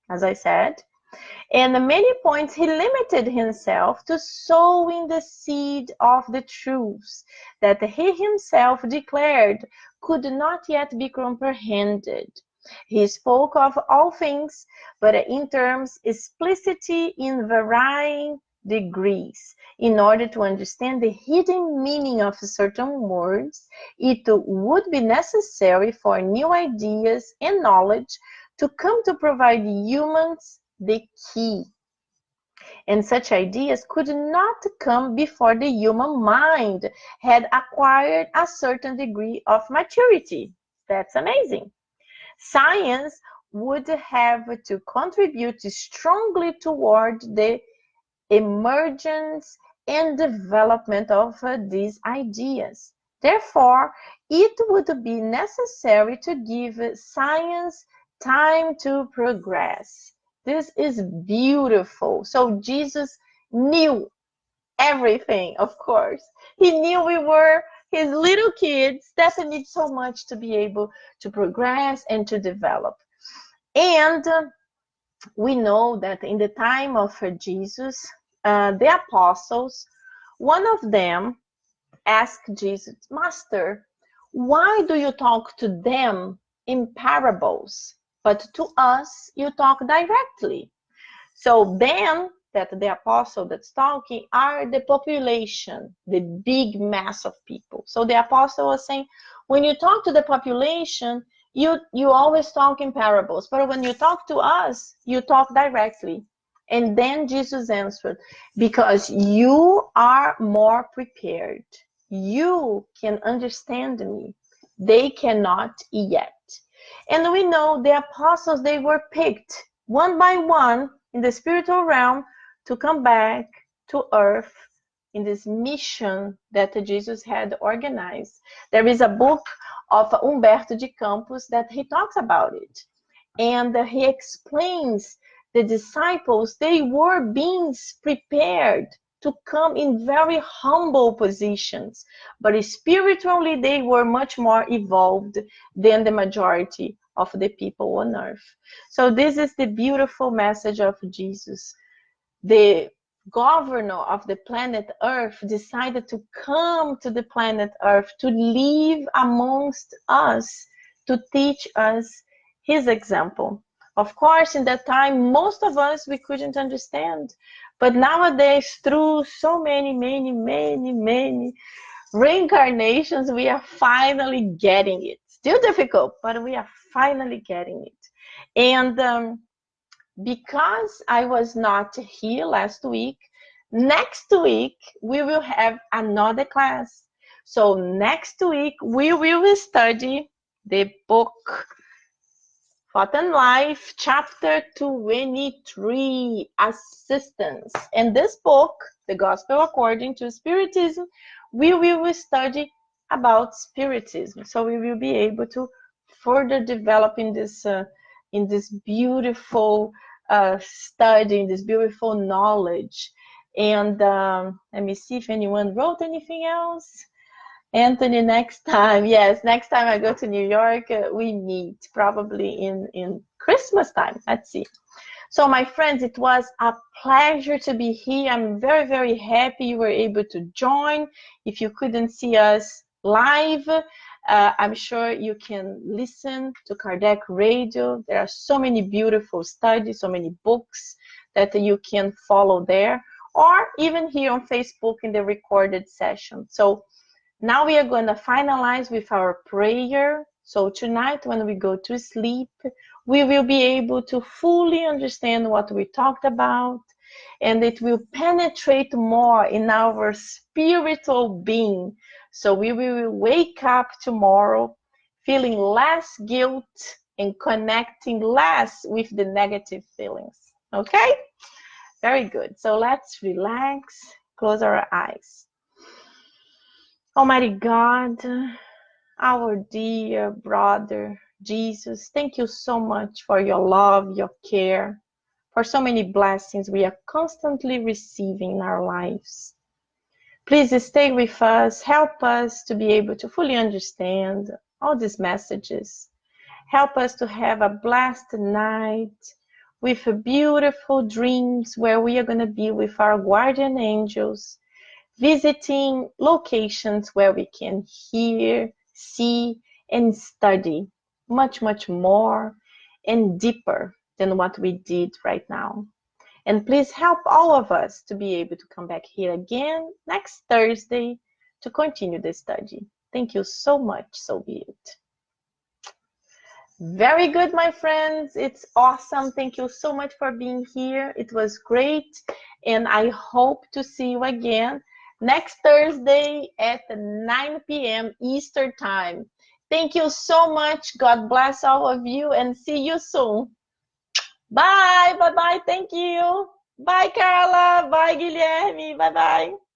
S1: as I said, and at many points he limited himself to sowing the seed of the truths that he himself declared could not yet be comprehended. He spoke of all things, but in terms explicitly in varying degrees. In order to understand the hidden meaning of certain words, it would be necessary for new ideas and knowledge to come to provide humans the key. And such ideas could not come before the human mind had acquired a certain degree of maturity. That's amazing. Science would have to contribute strongly toward the emergence and development of these ideas. Therefore, it would be necessary to give science time to progress. This is beautiful. So Jesus knew everything, of course. He knew we were his little kids that need so much to be able to progress and to develop. And we know that in the time of Jesus, the apostles, one of them asked Jesus, Master, why do you talk to them in parables, but to us you talk directly? So then, that the apostle that's talking are the population, the big mass of people. So the apostle was saying, when you talk to the population, you always talk in parables, but when you talk to us, you talk directly. And then Jesus answered, because you are more prepared. You can understand me. They cannot yet. And we know the apostles, they were picked one by one in the spiritual realm to come back to earth in this mission that Jesus had organized. There is a book of Humberto de Campos that he talks about it. And he explains the disciples, they were being prepared to come in very humble positions, but spiritually they were much more evolved than the majority of the people on earth. So this is the beautiful message of Jesus. The governor of the planet Earth decided to come to the planet Earth to live amongst us, to teach us his example. Of course, in that time, most of us, we couldn't understand. But nowadays, through so many reincarnations, we are finally getting it. Still difficult, but we are finally getting it. And because I was not here last week, next week we will have another class. So next week we will study the book Thought and Life, chapter 23, Assistance. And this book, The Gospel According to Spiritism, we will study about Spiritism. So we will be able to further develop in this beautiful study, in this beautiful knowledge. And let me see if anyone wrote anything else. Anthony, next time, yes, next time I go to New York, we meet probably in Christmas time. Let's see. So my friends, it was a pleasure to be here. I'm very happy you were able to join. If you couldn't see us live, I'm sure you can listen to Kardec Radio. There are so many beautiful studies, so many books that you can follow there, or even here on Facebook in the recorded session. So now we are going to finalize with our prayer. So tonight when we go to sleep, we will be able to fully understand what we talked about, and it will penetrate more in our spiritual being. So we will wake up tomorrow feeling less guilt and connecting less with the negative feelings. Okay? Very good. So let's relax, close our eyes. Almighty God, our dear brother, Jesus. Thank you so much for your love, your care, for so many blessings we are constantly receiving in our lives. Please stay with us. Help us to be able to fully understand all these messages. Help us to have a blessed night with beautiful dreams where we are going to be with our guardian angels, visiting locations where we can hear, see, and study much, much more and deeper than what we did right now. And please help all of us to be able to come back here again next Thursday to continue the study. Thank you so much. So be it. Very good, my friends. It's awesome. Thank you so much for being here. It was great. And I hope to see you again next Thursday at 9 p.m. Eastern Time. Thank you so much. God bless all of you and see you soon. Bye. Bye-bye. Thank you. Bye, Carla. Bye, Guilherme. Bye-bye.